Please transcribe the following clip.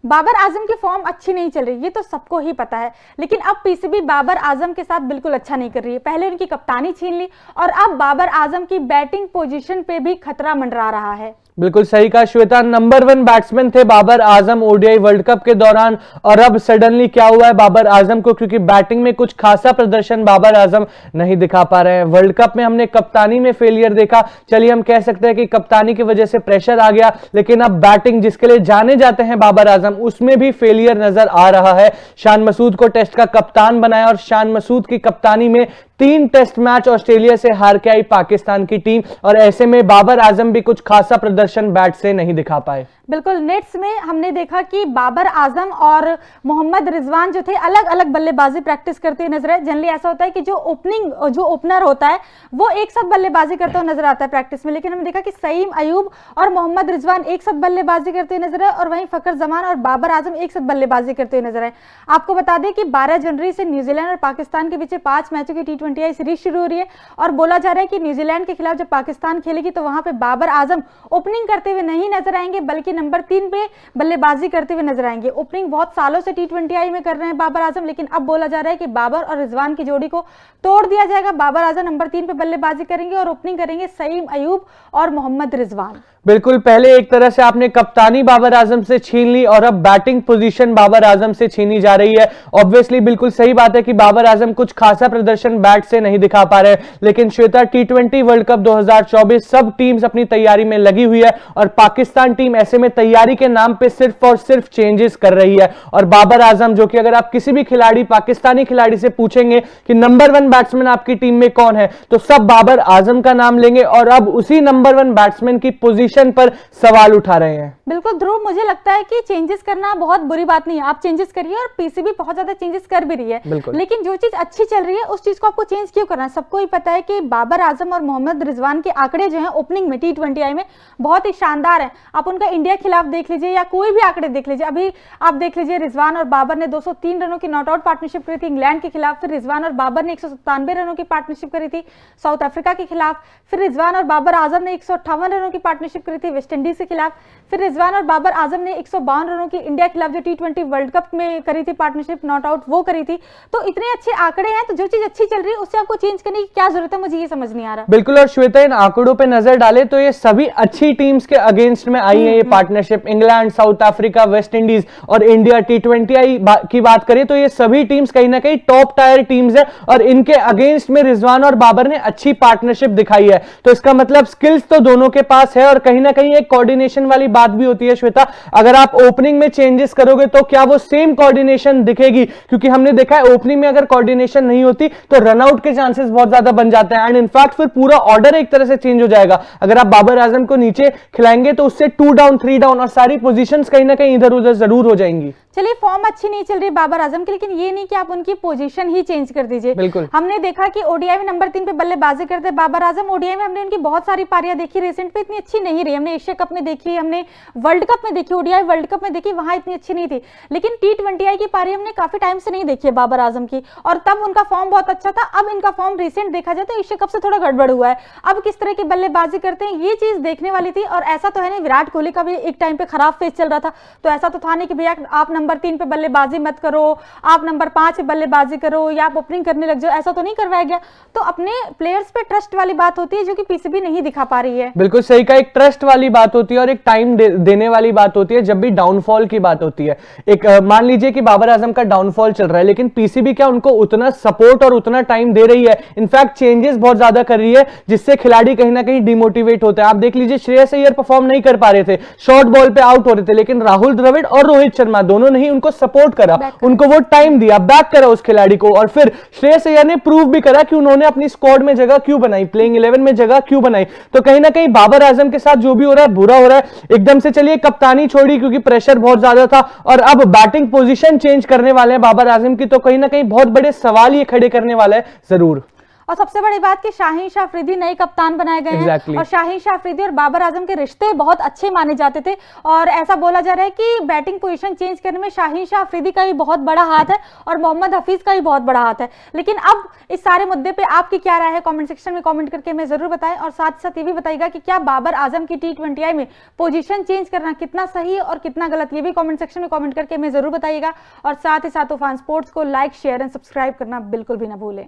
बाबर आजम की फॉर्म अच्छी नहीं चल रही, ये तो सबको ही पता है, लेकिन अब पीसीबी बाबर आजम के साथ बिल्कुल अच्छा नहीं कर रही है। पहले उनकी कप्तानी छीन ली और अब बाबर आजम की बैटिंग पोजीशन पे भी खतरा मंडरा रहा है। बिल्कुल सही कहा श्वेता, नंबर 1 बैट्समैन थे Babar Azam ODI world cup के दौरान, और अब सडनली क्या हुआ है बाबर आजम को, क्योंकि बैटिंग में कुछ खासा प्रदर्शन बाबर आजम नहीं दिखा पा रहे हैं। वर्ल्ड कप में हमने कप्तानी में फेलियर देखा, चलिए हम कह सकते हैं कि कप्तानी की वजह से प्रेशर आ गया, लेकिन अब बैटिंग जिसके लिए जाने जाते हैं बाबर आजम, उसमें भी फेलियर नजर आ रहा है। शान मसूद को टेस्ट का कप्तान बनाया और शान मसूद की कप्तानी में 3 टेस्ट मैच ऑस्ट्रेलिया से हार के आई पाकिस्तान की टीम, और ऐसे में बाबर आजम भी कुछ खासा प्रदर्शन बैट से नहीं दिखा पाए। बिल्कुल, नेट्स में हमने देखा कि बाबर आजम और मोहम्मद रिजवान जो थे अलग अलग बल्लेबाजी प्रैक्टिस करते हुए नजर आए। जनरली ऐसा होता है कि जो ओपनर होता है वो एक साथ बल्लेबाजी करता हुआ नजर आता है प्रैक्टिस में, लेकिन हमने देखा कि सईम अयूब और मोहम्मद रिजवान एक साथ बल्लेबाजी करते हुए नजर आए, और वहीं फखर जमान और बाबर आजम एक साथ बल्लेबाजी करते हुए नजर आए। आपको बता दें कि 12 जनवरी से न्यूजीलैंड और पाकिस्तान के बीच 5 मैचों की T20 सीरीज शुरू हो रही है, और बोला जा रहा है कि न्यूजीलैंड के खिलाफ जब पाकिस्तान खेलेगी तो वहां पे बाबर आजम ओपनिंग करते हुए नहीं नजर आएंगे, बल्कि नंबर 3 पे बल्लेबाजी करते हुए नजर आएंगे। ओपनिंग बहुत सालों से T20 में कर रहे हैं बाबर आजम, लेकिन अब बोला जा रहा है कि बाबर और रिजवान की जोड़ी को तोड़ दिया जाएगा। बाबर आजम नंबर 3 पे बल्लेबाजी करेंगे और ओपनिंग करेंगे सईम अयूब और मोहम्मद रिजवान। बिल्कुल, पहले एक तरह से आपने कप्तानी बाबर आजम से छीन ली और अब बैटिंग पोजीशन बाबर आजम से छीनी जा रही है। ऑब्वियसली बिल्कुल सही बात है कि बाबर आजम कुछ खासा प्रदर्शन बैट से नहीं दिखा पा रहे, लेकिन श्वेता T20 वर्ल्ड कप 2024 सब टीम्स अपनी तैयारी में लगी हुई है, और पाकिस्तान टीम ऐसे में तैयारी के नाम पे सिर्फ और सिर्फ चेंजेस कर रही है। और बाबर आजम, जो कि अगर आप किसी भी खिलाड़ी, पाकिस्तानी खिलाड़ी से पूछेंगे कि नंबर 1 बैट्समैन आपकी टीम में कौन है, तो सब बाबर आजम का नाम लेंगे, और अब उसी नंबर 1 बैट्समैन की पोजीशन पर सवाल उठा रहे हैं। बिल्कुल ध्रुव, मुझे लगता है कि चेंजेस करना बहुत बुरी बात नहीं है, आप चेंजेस करिए, और पीसीबी बहुत ज्यादा चेंजेस कर भी रही है, लेकिन जो चीज अच्छी चल रही है उस चीज को आपको चेंज क्यों करना है। सबको ही पता है कि बाबर आजम और मोहम्मद रिजवान के आंकड़े जो हैं ओपनिंग में T20 में बहुत ही शानदार है। आप उनका इंडिया खिलाफ देख लीजिए या कोई भी आंकड़े देख लीजिए, अभी आप देख लीजिए रिजवान और बाबर ने 203 रनों की नॉट आउट पार्टनरशिप करी थी इंग्लैंड के खिलाफ, फिर रिजवान और बाबर ने 197 रनों की पार्टनरशिप करी थी साउथ अफ्रीका के खिलाफ, फिर रिजवान और बाबर आजम ने 158 रनों की पार्टनरशिप करी थी वेस्ट इंडीज के खिलाफ, फिर रिजवान और बाबर आजम ने 152 रनों की इंडिया खिलाफ जो T20 वर्ल्ड कप में करी थी पार्टनरशिप नॉट आउट वो करी थी। तो इतने अच्छे आंकड़े हैं, तो जो चीज अच्छी चल रही है उससे आपको चेंज करने की क्या जरूरत है, मुझे ये समझ नहीं आ रहा। बिल्कुल, और श्वेता इन आंकड़ों पे नजर डाले तो ये सभी अच्छी टीम्स के अगेंस्ट में आई है ये partnership. England, south Africa, West Indies और इंडिया T20 की बात करें तो ये सभी टीम्स कहीं ना कहीं टॉप टायर टीम्स है, और इनके अगेंस्ट में रिजवान और बाबर ने अच्छी पार्टनरशिप दिखाई है। तो इसका मतलब स्किल्स तो दोनों के पास है, और कहीं ना कहीं एक कोऑर्डिनेशन वाली बात भी होती है श्वेता। अगर आप ओपनिंग में चेंजेस करोगे तो क्या वो सेम कोऑर्डिनेशन दिखेगी, क्योंकि हमने देखा है ओपनिंग में अगर कोऑर्डिनेशन नहीं होती तो रनआउट के चांसेस बहुत ज्यादा बन जाते हैं, एंड इनफैक्ट फिर पूरा ऑर्डर एक तरह से चेंज हो जाएगा। अगर आप बाबर आजम को नीचे खिलाएंगे तो उससे 2 डाउन 3 डाउन और सारी पोजीशंस कहीं ना कहीं इधर उधर जरूर हो जाएंगी। चलिए, फॉर्म अच्छी नहीं चल रही बाबर आजम की, लेकिन ये नहीं कि आप उनकी पोजीशन ही चेंज कर दीजिए। बिल्कुल, हमने देखा कि ओडीआई में नंबर 3 पे बल्लेबाजी करते बाबर आजम। ओडीआई में हमने उनकी बहुत सारी पारियां देखी, रिसेंट पे इतनी अच्छी नहीं रही। हमने एशिया कप में देखी, हमने वर्ल्ड कप में देखी, ओडीआई वर्ल्ड कप में देखी, वहां इतनी अच्छी नहीं थी, लेकिन T20 की पारी हमने काफी टाइम से नहीं देखी है बाबर आजम की, और तब उनका फॉर्म बहुत अच्छा था। अब इनका फॉर्म रिसेंट देखा जाए तो एशिया कप से थोड़ा गड़बड़ हुआ है। अब किस तरह की बल्लेबाजी करते हैं ये चीज देखने वाली थी, और ऐसा तो है नहीं, विराट कोहली का भी एक टाइम पे खराब फेज चल रहा था, तो ऐसा तो था नहीं कि भैया आप नंबर 3 पे बल्लेबाजी मत करो, आप नंबर 5 पे बल्लेबाजी करो, या आप ओपनिंग करने लग जाओ, ऐसा तो नहीं करवाया गया। तो अपने प्लेयर्स पे ट्रस्ट वाली बात होती है जो कि पीसीबी नहीं दिखा पा रही है। बिल्कुल सही का, एक ट्रस्ट वाली बात होती है और एक टाइम देने वाली बात होती है जब भी डाउनफॉल की बात होती है। एक मान लीजिए कि बाबर आजम का डाउनफॉल चल रहा है, लेकिन पीसीबी क्या उनको उतना सपोर्ट और उतना टाइम दे रही है, इनफैक्ट चेंजेस बहुत ज्यादा कर रही है, जिससे खिलाड़ी कहीं ना कहीं डिमोटिवेट होते हैं। आप देख लीजिए श्रेयस अय्यर परफॉर्म नहीं कर पा रहे थे, शॉर्ट बॉल पे आउट हो रहे थे, लेकिन राहुल द्रविड़ और रोहित शर्मा दोनों ने ही उनको सपोर्ट करा, उनको वो टाइम दिया, बैक करा उस खिलाड़ी को, और फिर श्रेयस अय्यर ने प्रूव भी करा कि उन्होंने अपनी स्क्वाड में जगह क्यों बनाई, प्लेइंग 11 में जगह क्यों बनाई। तो कहीं ना कहीं बाबर आजम के साथ जो भी हो रहा है बुरा हो रहा है। एकदम से चलिए कप्तानी छोड़ी क्योंकि प्रेशर बहुत ज्यादा था, और अब बैटिंग पोजीशन चेंज करने वाले हैं बाबर आजम की, तो कहीं ना कहीं बहुत बड़े सवाल ये खड़े करने वाला है जरूर। और सबसे बड़ी बात कि शाहीन शाह अफरीदी नए कप्तान बनाए गए हैं और शाहीन शाह अफरीदी और बाबर आजम के रिश्ते बहुत अच्छे माने जाते थे और ऐसा बोला जा रहा है कि बैटिंग पोजीशन चेंज करने में शाहीन शाह अफरीदी का भी बहुत बड़ा हाथ है और मोहम्मद हफीज का भी बहुत बड़ा हाथ है। लेकिन अब इस सारे मुद्दे पे आपकी क्या राय है, कमेंट सेक्शन में कमेंट करके हमें जरूर बताएं और साथ साथ ये भी बताइएगा कि क्या बाबर आजम की T20I में पोजीशन चेंज करना कितना सही है और कितना गलत, ये भी कमेंट सेक्शन में कमेंट करके हमें जरूर बताइएगा और साथ ही साथ तूफान स्पोर्ट्स को लाइक शेयर एंड सब्सक्राइब करना बिल्कुल भी ना भूलें।